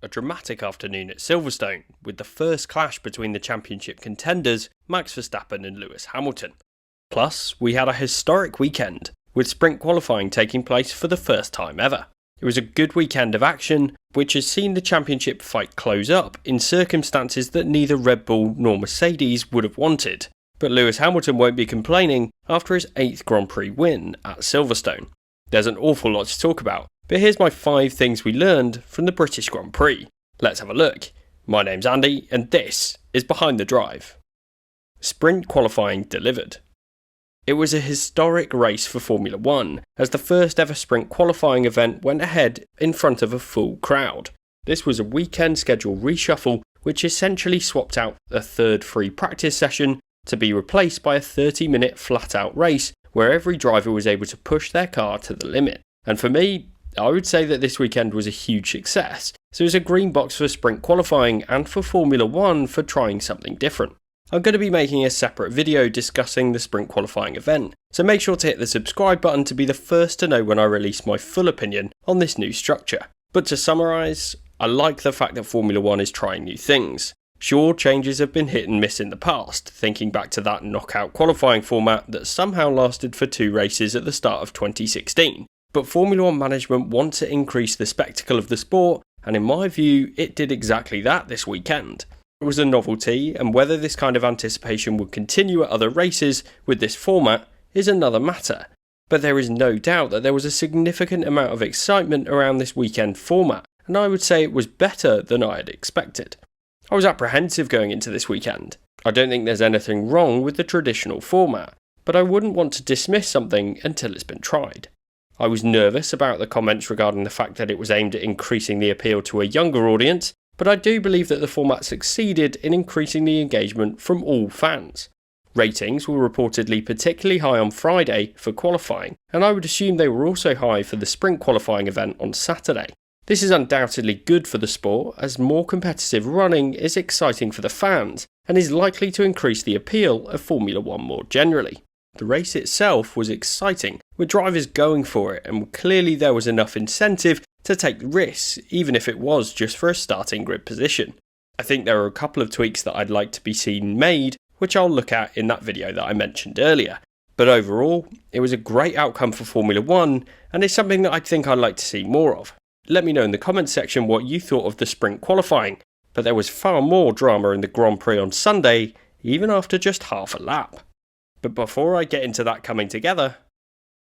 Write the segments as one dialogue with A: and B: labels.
A: a dramatic afternoon at Silverstone, with the first clash between the championship contenders, Max Verstappen and Lewis Hamilton. Plus, we had a historic weekend, with sprint qualifying taking place for the first time ever. It was a good weekend of action, which has seen the championship fight close up in circumstances that neither Red Bull nor Mercedes would have wanted. But Lewis Hamilton won't be complaining after his 8th Grand Prix win at Silverstone. There's an awful lot to talk about, but here's my 5 things we learned from the British Grand Prix. Let's have a look. My name's Andy, and this is Behind the Drive. Sprint qualifying delivered. It was a historic race for Formula 1, as the first ever sprint qualifying event went ahead in front of a full crowd. This was a weekend schedule reshuffle, which essentially swapped out a third free practice session to be replaced by a 30-minute flat-out race where every driver was able to push their car to the limit. And for me, I would say that this weekend was a huge success, so it was a green box for sprint qualifying and for Formula 1 for trying something different. I'm going to be making a separate video discussing the sprint qualifying event, so make sure to hit the subscribe button to be the first to know when I release my full opinion on this new structure. But to summarise, I like the fact that Formula 1 is trying new things. Sure, changes have been hit and miss in the past, thinking back to that knockout qualifying format that somehow lasted for 2 races at the start of 2016. But Formula 1 management want to increase the spectacle of the sport, and in my view, it did exactly that this weekend. It was a novelty, and whether this kind of anticipation would continue at other races with this format is another matter. But there is no doubt that there was a significant amount of excitement around this weekend format, and I would say it was better than I had expected. I was apprehensive going into this weekend. I don't think there's anything wrong with the traditional format, but I wouldn't want to dismiss something until it's been tried. I was nervous about the comments regarding the fact that it was aimed at increasing the appeal to a younger audience, but I do believe that the format succeeded in increasing the engagement from all fans. Ratings were reportedly particularly high on Friday for qualifying, and I would assume they were also high for the sprint qualifying event on Saturday. This is undoubtedly good for the sport, as more competitive running is exciting for the fans, and is likely to increase the appeal of Formula 1 more generally. The race itself was exciting, with drivers going for it, and clearly there was enough incentive to take risks, even if it was just for a starting grid position. I think there are a couple of tweaks that I'd like to be seen made, which I'll look at in that video that I mentioned earlier. But overall, it was a great outcome for Formula 1, and it's something that I think I'd like to see more of. Let me know in the comments section what you thought of the sprint qualifying, but there was far more drama in the Grand Prix on Sunday, even after just half a lap. But before I get into that coming together,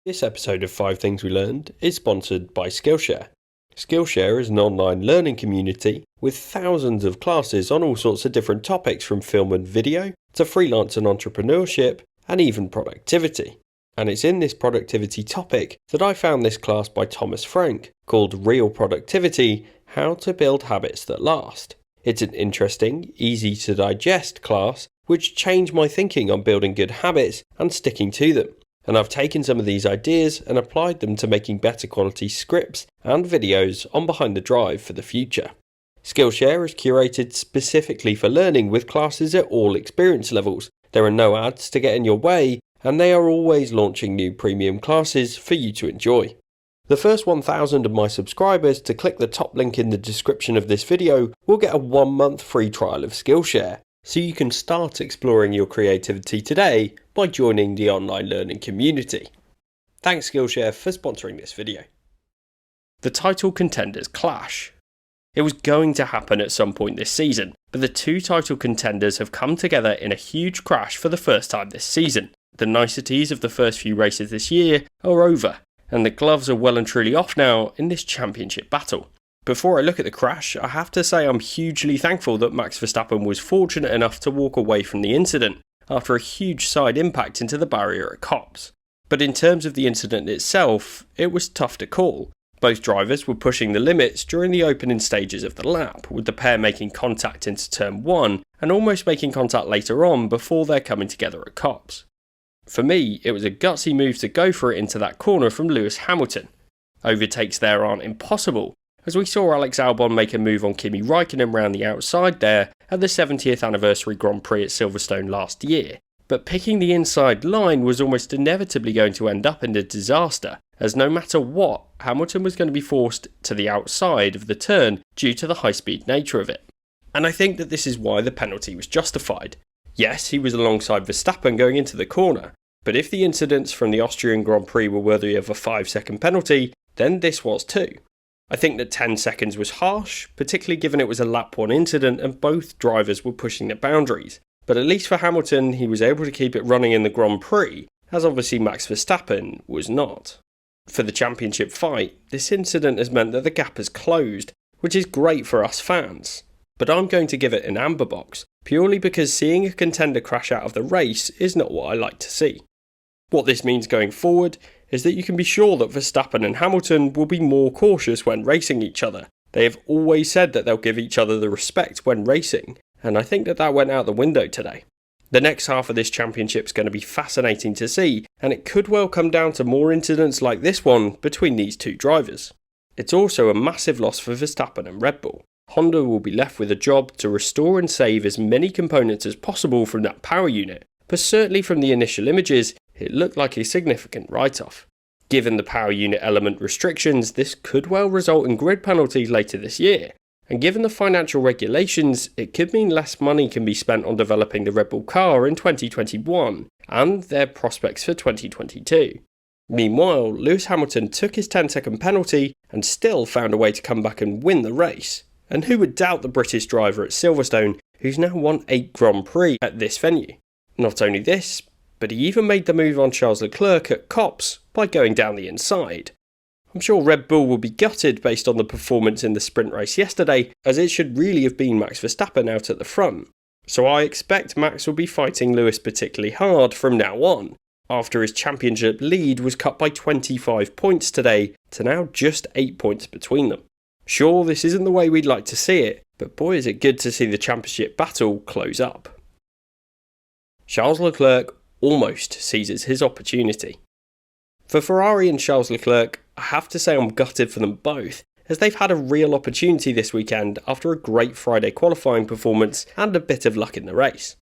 A: this episode of 5 Things We Learned is sponsored by Skillshare. Skillshare is an online learning community with thousands of classes on all sorts of different topics, from film and video to freelance and entrepreneurship and even productivity. And it's in this productivity topic that I found this class by Thomas Frank called Real Productivity: How to Build Habits That Last. It's an interesting, easy to digest class which changed my thinking on building good habits and sticking to them. And I've taken some of these ideas and applied them to making better quality scripts and videos on Behind the Drive for the future. Skillshare is curated specifically for learning, with classes at all experience levels. There are no ads to get in your way, and they are always launching new premium classes for you to enjoy. The first 1,000 of my subscribers to click the top link in the description of this video will get a 1-month free trial of Skillshare, so you can start exploring your creativity today by joining the online learning community. Thanks Skillshare for sponsoring this video. The title contenders clash. It was going to happen at some point this season, but the 2 title contenders have come together in a huge crash for the first time this season. The niceties of the first few races this year are over, and the gloves are well and truly off now in this championship battle. Before I look at the crash, I have to say I'm hugely thankful that Max Verstappen was fortunate enough to walk away from the incident after a huge side impact into the barrier at Copse. But in terms of the incident itself, it was tough to call. Both drivers were pushing the limits during the opening stages of the lap, with the pair making contact into turn 1 and almost making contact later on before they're coming together at Copse. For me, it was a gutsy move to go for it into that corner from Lewis Hamilton. Overtakes there aren't impossible, as we saw Alex Albon make a move on Kimi Raikkonen round the outside there at the 70th anniversary Grand Prix at Silverstone last year. But picking the inside line was almost inevitably going to end up in a disaster, as no matter what, Hamilton was going to be forced to the outside of the turn due to the high-speed nature of it. And I think that this is why the penalty was justified. Yes, he was alongside Verstappen going into the corner, but if the incidents from the Austrian Grand Prix were worthy of a 5-second penalty, then this was too. I think that 10 seconds was harsh, particularly given it was a lap 1 incident and both drivers were pushing the boundaries. But at least for Hamilton, he was able to keep it running in the Grand Prix, as obviously Max Verstappen was not. For the championship fight, this incident has meant that the gap has closed, which is great for us fans. But I'm going to give it an amber box, purely because seeing a contender crash out of the race is not what I like to see. What this means going forward is that you can be sure that Verstappen and Hamilton will be more cautious when racing each other. They have always said that they'll give each other the respect when racing, and I think that went out the window today. The next half of this championship is going to be fascinating to see, and it could well come down to more incidents like this one between these two drivers. It's also a massive loss for Verstappen and Red Bull. Honda will be left with a job to restore and save as many components as possible from that power unit, but certainly from the initial images, it looked like a significant write-off. Given the power unit element restrictions, this could well result in grid penalties later this year, and given the financial regulations, it could mean less money can be spent on developing the Red Bull car in 2021, and their prospects for 2022. Meanwhile, Lewis Hamilton took his 10-second penalty and still found a way to come back and win the race. And who would doubt the British driver at Silverstone, who's now won 8 Grand Prix at this venue? Not only this, but he even made the move on Charles Leclerc at Copse by going down the inside. I'm sure Red Bull will be gutted based on the performance in the sprint race yesterday, as it should really have been Max Verstappen out at the front. So I expect Max will be fighting Lewis particularly hard from now on, after his championship lead was cut by 25 points today to now just 8 points between them. Sure, this isn't the way we'd like to see it, but boy is it good to see the championship battle close up. Charles Leclerc almost seizes his opportunity. For Ferrari and Charles Leclerc, I have to say I'm gutted for them both, as they've had a real opportunity this weekend after a great Friday qualifying performance and a bit of luck in the race.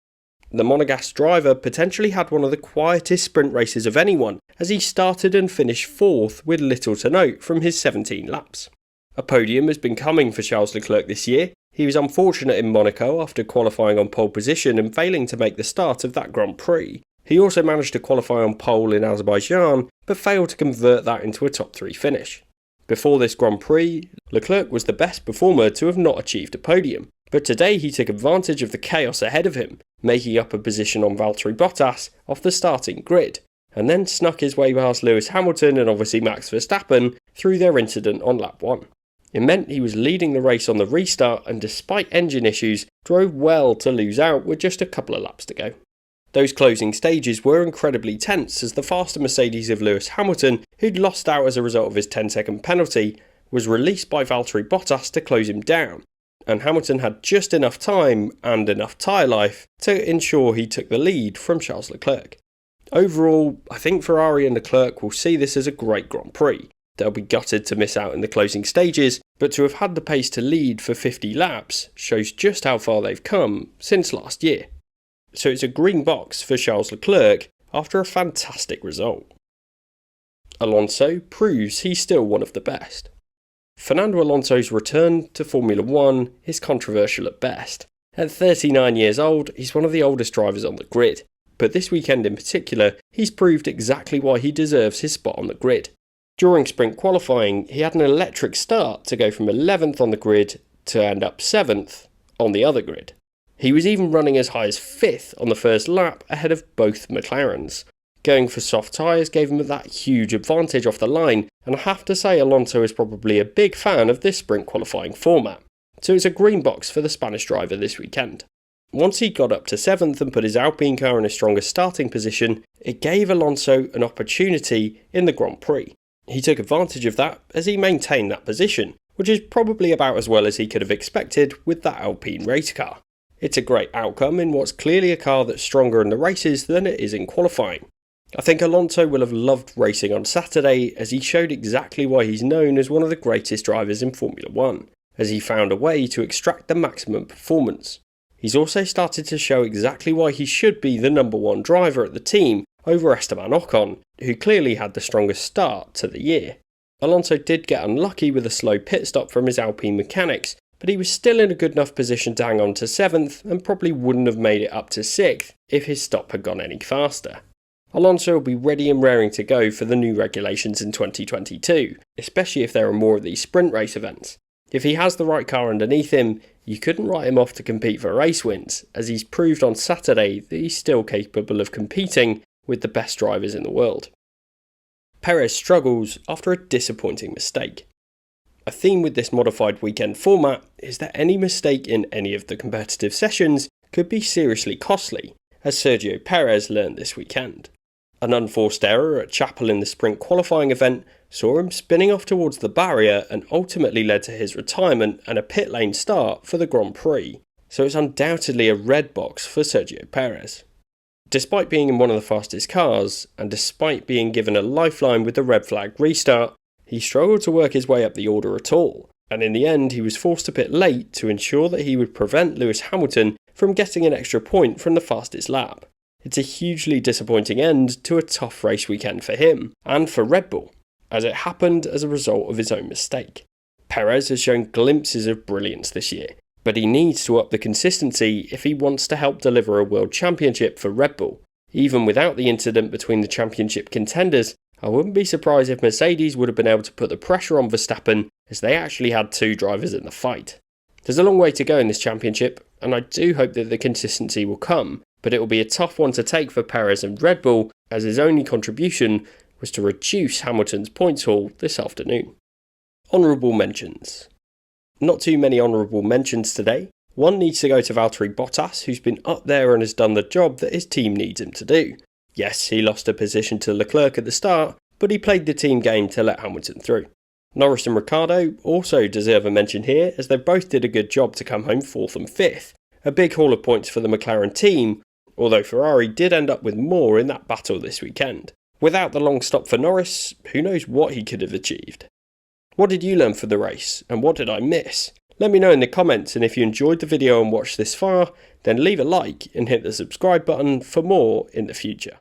A: The Monegasque driver potentially had one of the quietest sprint races of anyone, as he started and finished 4th with little to note from his 17 laps. A podium has been coming for Charles Leclerc this year. He was unfortunate in Monaco after qualifying on pole position and failing to make the start of that Grand Prix. He also managed to qualify on pole in Azerbaijan, but failed to convert that into a top 3 finish. Before this Grand Prix, Leclerc was the best performer to have not achieved a podium, but today he took advantage of the chaos ahead of him, making up a position on Valtteri Bottas off the starting grid, and then snuck his way past Lewis Hamilton and obviously Max Verstappen through their incident on lap 1. It meant he was leading the race on the restart and despite engine issues, drove well to lose out with just a couple of laps to go. Those closing stages were incredibly tense as the faster Mercedes of Lewis Hamilton, who'd lost out as a result of his 10-second penalty, was released by Valtteri Bottas to close him down, and Hamilton had just enough time and enough tyre life to ensure he took the lead from Charles Leclerc. Overall, I think Ferrari and Leclerc will see this as a great Grand Prix. They'll be gutted to miss out in the closing stages, but to have had the pace to lead for 50 laps shows just how far they've come since last year. So it's a green box for Charles Leclerc after a fantastic result. Alonso proves he's still one of the best. Fernando Alonso's return to Formula 1 is controversial at best. At 39 years old, he's one of the oldest drivers on the grid, but this weekend in particular, he's proved exactly why he deserves his spot on the grid. During sprint qualifying, he had an electric start to go from 11th on the grid to end up 7th on the other grid. He was even running as high as 5th on the first lap ahead of both McLarens. Going for soft tyres gave him that huge advantage off the line, and I have to say Alonso is probably a big fan of this sprint qualifying format. So it's a green box for the Spanish driver this weekend. Once he got up to 7th and put his Alpine car in a stronger starting position, it gave Alonso an opportunity in the Grand Prix. He took advantage of that as he maintained that position, which is probably about as well as he could have expected with that Alpine race car. It's a great outcome in what's clearly a car that's stronger in the races than it is in qualifying. I think Alonso will have loved racing on Saturday as he showed exactly why he's known as one of the greatest drivers in Formula 1, as he found a way to extract the maximum performance. he's also started to show exactly why he should be the number one driver at the team over Esteban Ocon, who clearly had the strongest start to the year. Alonso did get unlucky with a slow pit stop from his Alpine mechanics, but he was still in a good enough position to hang on to 7th and probably wouldn't have made it up to 6th if his stop had gone any faster. Alonso will be ready and raring to go for the new regulations in 2022, especially if there are more of these sprint race events. If he has the right car underneath him, you couldn't write him off to compete for race wins, as he's proved on Saturday that he's still capable of competing with the best drivers in the world. Perez struggles after a disappointing mistake. A theme with this modified weekend format is that any mistake in any of the competitive sessions could be seriously costly, as Sergio Perez learned this weekend. An unforced error at Chapel in the sprint qualifying event saw him spinning off towards the barrier and ultimately led to his retirement and a pit lane start for the Grand Prix, so it's undoubtedly a red box for Sergio Perez. Despite being in one of the fastest cars, and despite being given a lifeline with the red flag restart, he struggled to work his way up the order at all, and in the end he was forced to pit late to ensure that he would prevent Lewis Hamilton from getting an extra point from the fastest lap. It's a hugely disappointing end to a tough race weekend for him, and for Red Bull, as it happened as a result of his own mistake. Perez has shown glimpses of brilliance this year, but he needs to up the consistency if he wants to help deliver a world championship for Red Bull. Even without the incident between the championship contenders, I wouldn't be surprised if Mercedes would have been able to put the pressure on Verstappen, as they actually had two drivers in the fight. There's a long way to go in this championship, and I do hope that the consistency will come, but it will be a tough one to take for Perez and Red Bull, as his only contribution was to reduce Hamilton's points haul this afternoon. Honourable mentions. Not too many honourable mentions today. One needs to go to Valtteri Bottas, who's been up there and has done the job that his team needs him to do. Yes, he lost a position to Leclerc at the start, but he played the team game to let Hamilton through. Norris and Ricciardo also deserve a mention here, as they both did a good job to come home 4th and 5th. A big haul of points for the McLaren team, although Ferrari did end up with more in that battle this weekend. Without the long stop for Norris, who knows what he could have achieved. What did you learn from the race, and what did I miss? Let me know in the comments, and if you enjoyed the video and watched this far, then leave a like and hit the subscribe button for more in the future.